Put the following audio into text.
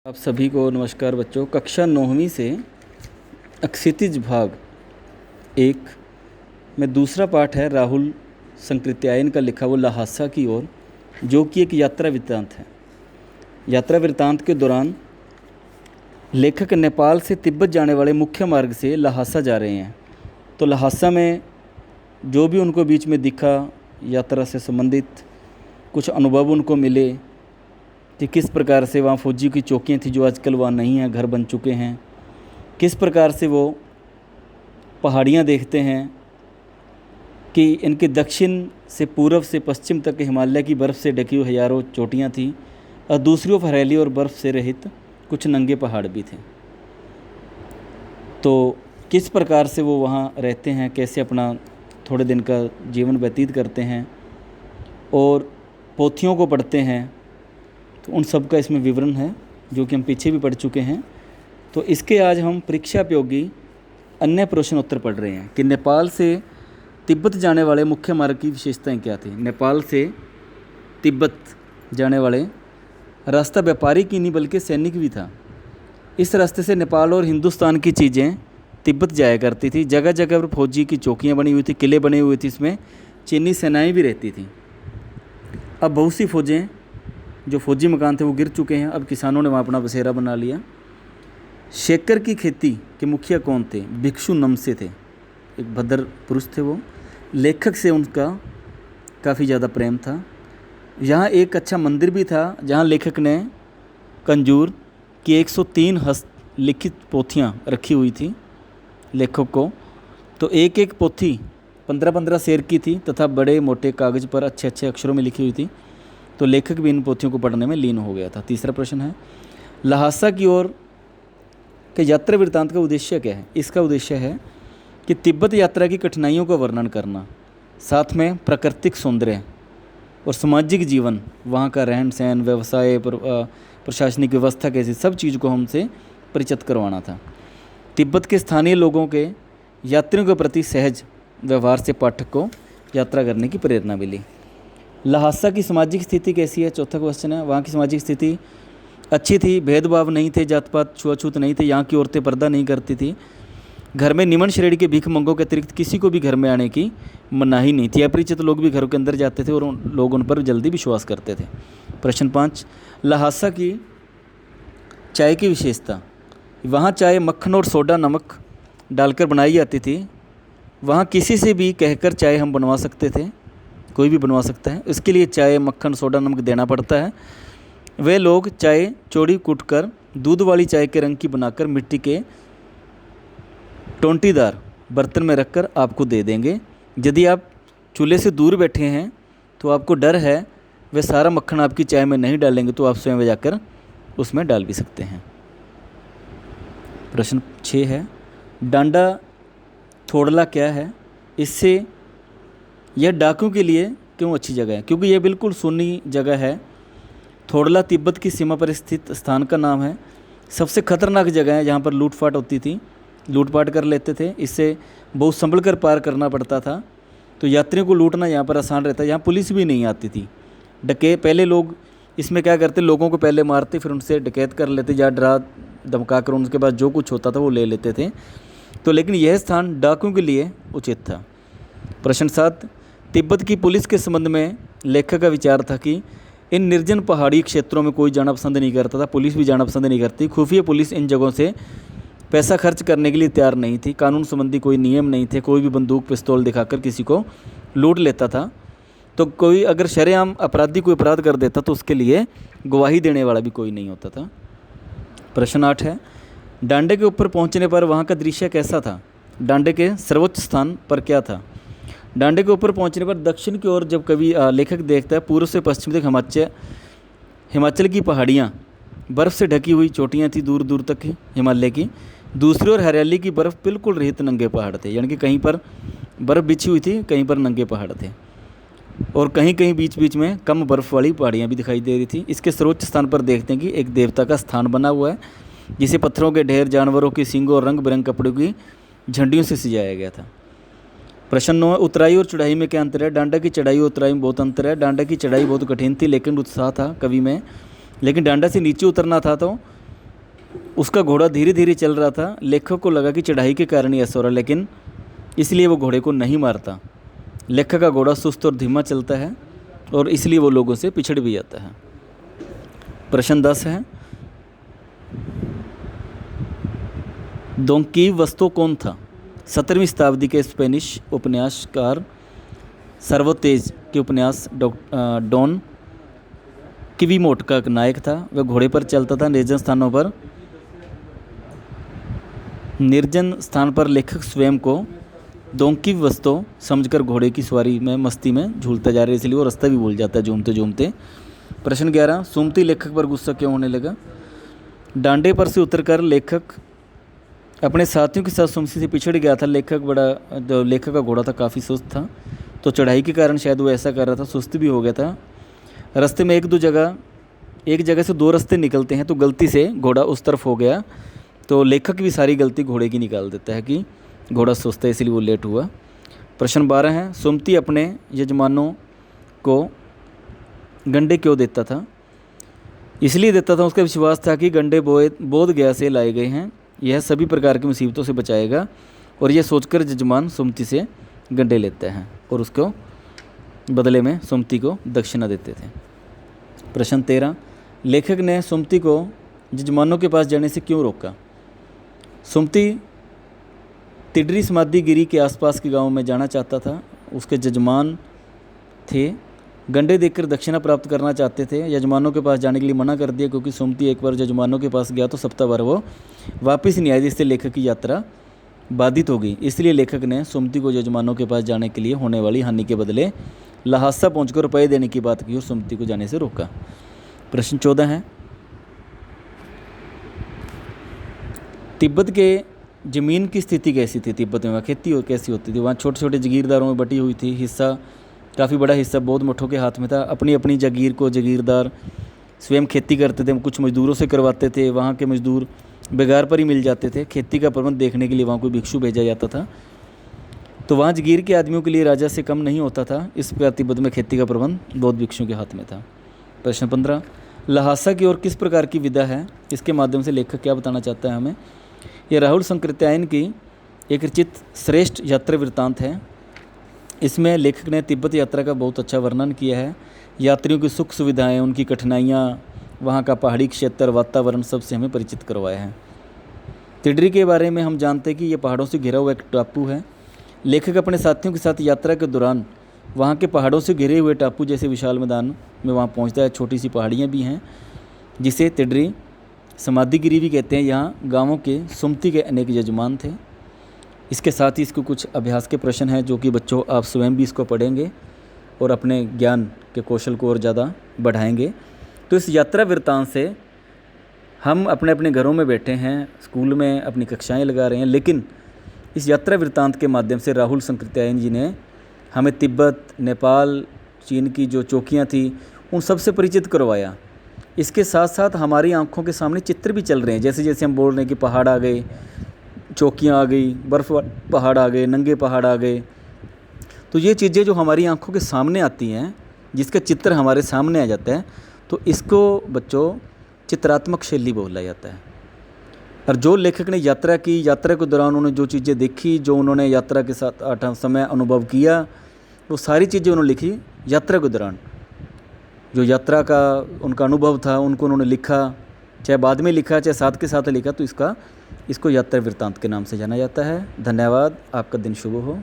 आप सभी को नमस्कार बच्चों। कक्षा 9वीं से क्षितिज भाग एक में दूसरा पाठ है राहुल संकृत्यायन का लिखा वो लहासा की ओर, जो कि एक यात्रा वृत्तांत है। यात्रा वृत्तांत के दौरान लेखक नेपाल से तिब्बत जाने वाले मुख्य मार्ग से लहासा जा रहे हैं। तो लहासा में जो भी उनको बीच में दिखा, यात्रा से संबंधित कुछ अनुभव उनको मिले कि किस प्रकार से वहाँ फौजी की चौकियाँ थी जो आजकल वहाँ नहीं हैं, घर बन चुके हैं। किस प्रकार से वो पहाड़ियाँ देखते हैं कि इनके दक्षिण से पूर्व से पश्चिम तक हिमालय की बर्फ़ से ढकी हुई हज़ारों चोटियाँ थीं और दूसरी ओर हरेली और बर्फ़ से रहित कुछ नंगे पहाड़ भी थे। तो किस प्रकार से वो वहाँ रहते हैं, कैसे अपना थोड़े दिन का जीवन व्यतीत करते हैं और पोथियों को पढ़ते हैं, तो उन सब का इसमें विवरण है जो कि हम पीछे भी पढ़ चुके हैं। तो इसके आज हम परीक्षा उपयोगी अन्य प्रश्न उत्तर पढ़ रहे हैं कि नेपाल से तिब्बत जाने वाले मुख्य मार्ग की विशेषताएं क्या थी। नेपाल से तिब्बत जाने वाले रास्ता व्यापारी की नहीं बल्कि सैनिक भी था। इस रास्ते से नेपाल और हिंदुस्तान की चीज़ें तिब्बत जाया करती थी। जगह जगह पर फौजी की चौकियाँ बनी हुई थी, किले बने हुए थे, इसमें चीनी सेनाएँ भी रहती थीं। अब बहुत सी फौजें, जो फौजी मकान थे वो गिर चुके हैं, अब किसानों ने वहाँ अपना बसेरा बना लिया। शेकर की खेती के मुखिया कौन थे? भिक्षु नमसे थे, एक भद्र पुरुष थे वो। लेखक से उनका काफ़ी ज़्यादा प्रेम था। यहाँ एक अच्छा मंदिर भी था जहाँ लेखक ने कंजूर की 103 हस्तलिखित पोथियाँ रखी हुई थी लेखक को। तो एक एक पोथी 15-15 शेर की थी तथा बड़े मोटे कागज़ पर अच्छे अच्छे अक्षरों में लिखी हुई थी। तो लेखक भी इन पोथियों को पढ़ने में लीन हो गया था। तीसरा प्रश्न है लहासा की ओर के यात्रा वृत्तांत का उद्देश्य क्या है? इसका उद्देश्य है कि तिब्बत यात्रा की कठिनाइयों का वर्णन करना, साथ में प्राकृतिक सौंदर्य और सामाजिक जीवन, वहाँ का रहन सहन, व्यवसाय, प्रशासनिक व्यवस्था कैसी, सब चीज़ को हमसे परिचित करवाना था। तिब्बत के स्थानीय लोगों के यात्रियों के प्रति सहज व्यवहार से पाठक को यात्रा करने की प्रेरणा मिली। लहासा की सामाजिक स्थिति कैसी है? चौथा क्वेश्चन है। वहाँ की सामाजिक स्थिति अच्छी थी, भेदभाव नहीं थे, जात पात छुआछूत नहीं थे, यहाँ की औरतें पर्दा नहीं करती थी। घर में निम्न श्रेणी के भीख मंगों के अतिरिक्त किसी को भी घर में आने की मनाही नहीं थी। अपरिचित लोग भी घरों के अंदर जाते थे और लोग उन पर जल्दी विश्वास करते थे। प्रश्न 5, लहासा की चाय की विशेषता। वहाँ चाय मक्खन और सोडा नमक डालकर बनाई जाती थी। वहाँ किसी से भी कहकर चाय हम बनवा सकते थे, कोई भी बनवा सकता है। इसके लिए चाय मक्खन सोडा नमक देना पड़ता है। वे लोग चाय चौड़ी कूटकर दूध वाली चाय के रंग की बनाकर मिट्टी के टोंटीदार बर्तन में रखकर आपको दे देंगे। यदि आप चूल्हे से दूर बैठे हैं तो आपको डर है वे सारा मक्खन आपकी चाय में नहीं डालेंगे, तो आप स्वयं जाकर उसमें डाल भी सकते हैं। प्रश्न 6 है डांडा थोड़ला क्या है? इससे यह डाकुओं के लिए क्यों अच्छी जगह है? क्योंकि यह बिल्कुल सुन्नी जगह है। थोड़ला तिब्बत की सीमा पर स्थित स्थान का नाम है। सबसे खतरनाक जगह है जहाँ पर लूटपाट होती थी, लूटपाट कर लेते थे। इससे बहुत संभल कर पार करना पड़ता था। तो यात्रियों को लूटना यहाँ पर आसान रहता है। यहाँ पुलिस भी नहीं आती थी। पहले लोग इसमें क्या करते, लोगों को पहले मारते, फिर उनसे डकैत कर लेते या डरा धमका कर उनके पास जो कुछ होता था वो ले लेते थे। तो लेकिन यह स्थान डाकुओं के लिए उचित था। प्रश्न 7, तिब्बत की पुलिस के संबंध में लेखक का विचार था कि इन निर्जन पहाड़ी क्षेत्रों में कोई जाना पसंद नहीं करता था, पुलिस भी जाना पसंद नहीं करती। खुफिया पुलिस इन जगहों से पैसा खर्च करने के लिए तैयार नहीं थी। कानून संबंधी कोई नियम नहीं थे। कोई भी बंदूक पिस्तौल दिखाकर किसी को लूट लेता था। तो कोई अगर शरेआम अपराधी कोई अपराध कर देता तो उसके लिए गवाही देने वाला भी कोई नहीं होता था। प्रश्न 8 है डांडे के ऊपर पहुँचने पर वहाँ का दृश्य कैसा था? डांडे के सर्वोच्च स्थान पर क्या था? डांडे के ऊपर पहुंचने पर दक्षिण की ओर जब कभी लेखक देखता है, पूर्व से पश्चिम तक हिमाचल की पहाड़ियाँ, बर्फ़ से ढकी हुई चोटियाँ थी दूर दूर तक हिमालय की। दूसरी ओर हरियाली की बर्फ़ बिल्कुल रहित नंगे पहाड़ थे, यानी कि कहीं पर बर्फ़ बिछी हुई थी, कहीं पर नंगे पहाड़ थे और कहीं कहीं बीच बीच में कम बर्फ़ वाली पहाड़ियाँ भी दिखाई दे रही थी। इसके सर्वोच्च स्थान पर देखते हैं कि एक देवता का स्थान बना हुआ है, जिसे पत्थरों के ढेर, जानवरों की सींगों और रंग बिरंग कपड़ों की झंडियों से सजाया गया था। प्रश्न 9, उतराई और चढ़ाई में क्या अंतर है? डांडा की चढ़ाई और उतराई में बहुत अंतर है। डांडा की चढ़ाई बहुत कठिन थी लेकिन उत्साह था कवि में, लेकिन डांडा से नीचे उतरना था तो उसका घोड़ा धीरे धीरे चल रहा था। लेखक को लगा कि चढ़ाई के कारण ही ऐसा हो रहा, लेकिन इसलिए वो घोड़े को नहीं मारता। लेखक का घोड़ा सुस्त और धीमा चलता है और इसलिए वो लोगों से पिछड़ भी जाता है। प्रश्न 10 है, डॉन कीवोस्तो कौन था? 17वीं शताब्दी के स्पेनिश उपन्यासकार सर्वोतेज के उपन्यास डॉन कीवीमोट का एक नायक था। वह घोड़े पर चलता था। निर्जन स्थान पर लेखक स्वयं को डॉन कीवोस्तो समझकर घोड़े की सवारी में मस्ती में झूलता जा रहा है, इसलिए वो रास्ता भी भूल जाता है झूमते झूमते। प्रश्न 11, सुमति लेखक पर गुस्सा क्यों होने लगा? डांडे पर से उतरकर लेखक अपने साथियों के साथ सुमति से पिछड़ गया था। लेखक का घोड़ा था काफ़ी सुस्त था, तो चढ़ाई के कारण शायद वो ऐसा कर रहा था, सुस्त भी हो गया था। रास्ते में एक जगह से 2 रास्ते निकलते हैं, तो गलती से घोड़ा उस तरफ हो गया। तो लेखक भी सारी गलती घोड़े की निकाल देता है कि घोड़ा सुस्त है इसलिए वो लेट हुआ। प्रश्न 12 है, सुमति अपने यजमानों को गंडे क्यों देता था? इसलिए देता था, उसका विश्वास था कि गंडे बोध गया से लाए गए हैं, यह सभी प्रकार की मुसीबतों से बचाएगा, और यह सोचकर यजमान सुमति से गंडे लेते हैं और उसको बदले में सुमति को दक्षिणा देते थे। प्रश्न 13, लेखक ने सुमति को यजमानों के पास जाने से क्यों रोका? सुमति तिडरी समाधि गिरी के आसपास के गांव में जाना चाहता था। उसके यजमान थे, गंडे देखकर दक्षिणा प्राप्त करना चाहते थे। यजमानों के पास जाने के लिए मना कर दिया, क्योंकि सुमति एक बार यजमानों के पास गया तो सप्ताह भर वो वापस नहीं आई, जिससे लेखक की यात्रा बाधित हो गई। इसलिए लेखक ने सुमति को यजमानों के पास जाने के लिए होने वाली हानि के बदले लहासा पहुंचकर रुपये देने की बात की और सुमति को जाने से रोका। प्रश्न 14 है, तिब्बत के ज़मीन की स्थिति कैसी थी? तिब्बत में वहाँ खेती कैसी होती थी? वहाँ छोटे छोटे जागीरदारों में बटी हुई थी। काफ़ी बड़ा हिस्सा बौद्ध मठों के हाथ में था। अपनी अपनी जागीर को जागीरदार स्वयं खेती करते थे, कुछ मजदूरों से करवाते थे। वहाँ के मजदूर बेगार पर ही मिल जाते थे। खेती का प्रबंध देखने के लिए वहाँ कोई भिक्षु भेजा जाता था, तो वहाँ जागीर के आदमियों के लिए राजा से कम नहीं होता था। इस प्रकार तिब्बत में खेती का प्रबंध बौद्ध भिक्षुओं के हाथ में था। प्रश्न 15, लहासा की ओर किस प्रकार की विधा है? इसके माध्यम से लेखक क्या बताना चाहता है हमें? यह राहुल संकृत्यायन की एक रचित श्रेष्ठ यात्रा वृत्तांत है। इसमें लेखक ने तिब्बत यात्रा का बहुत अच्छा वर्णन किया है। यात्रियों की सुख सुविधाएं, उनकी कठिनाइयाँ, वहाँ का पहाड़ी क्षेत्र, वातावरण, सबसे हमें परिचित करवाया है। तिडरी के बारे में हम जानते हैं कि यह पहाड़ों से घिरा हुआ एक टापू है। लेखक अपने साथियों के साथ यात्रा के दौरान वहाँ के पहाड़ों से घिरे हुए टापू जैसे विशाल मैदान में वहाँ पहुँचता है। छोटी सी पहाड़ियाँ भी हैं जिसे तिडरी समाधिगिरी भी कहते हैं। यहाँ गाँवों के सुमति के अनेक यजमान थे। इसके साथ ही इसको कुछ अभ्यास के प्रश्न हैं, जो कि बच्चों आप स्वयं भी इसको पढ़ेंगे और अपने ज्ञान के कौशल को और ज़्यादा बढ़ाएंगे। तो इस यात्रा वृत्तांत से हम अपने अपने घरों में बैठे हैं, स्कूल में अपनी कक्षाएं लगा रहे हैं, लेकिन इस यात्रा वृत्तांत के माध्यम से राहुल संकृत्यायन जी ने हमें तिब्बत, नेपाल, चीन की जो चौकियाँ थी उन सब से परिचित करवाया। इसके साथ साथ हमारी आंखों के सामने चित्र भी चल रहे हैं। जैसे जैसे हम बोल रहे हैं कि पहाड़ आ गए, चौकियाँ आ गई, बर्फ़ पहाड़ आ गए, नंगे पहाड़ आ गए, तो ये चीज़ें जो हमारी आंखों के सामने आती हैं, जिसका चित्र हमारे सामने आ जाता है, तो इसको बच्चों चित्रात्मक शैली बोला जाता है। और जो लेखक ने यात्रा की, यात्रा के दौरान उन्होंने जो चीज़ें देखी, जो उन्होंने यात्रा के साथ समय अनुभव किया, वो सारी चीज़ें उन्होंने लिखी यात्रा के दौरान। जो यात्रा का उनका अनुभव था उनको उन्होंने लिखा, चाहे बाद में लिखा, चाहे साथ के साथ लिखा, तो इसको यात्रा वृत्तांत के नाम से जाना जाता है। धन्यवाद, आपका दिन शुभ हो।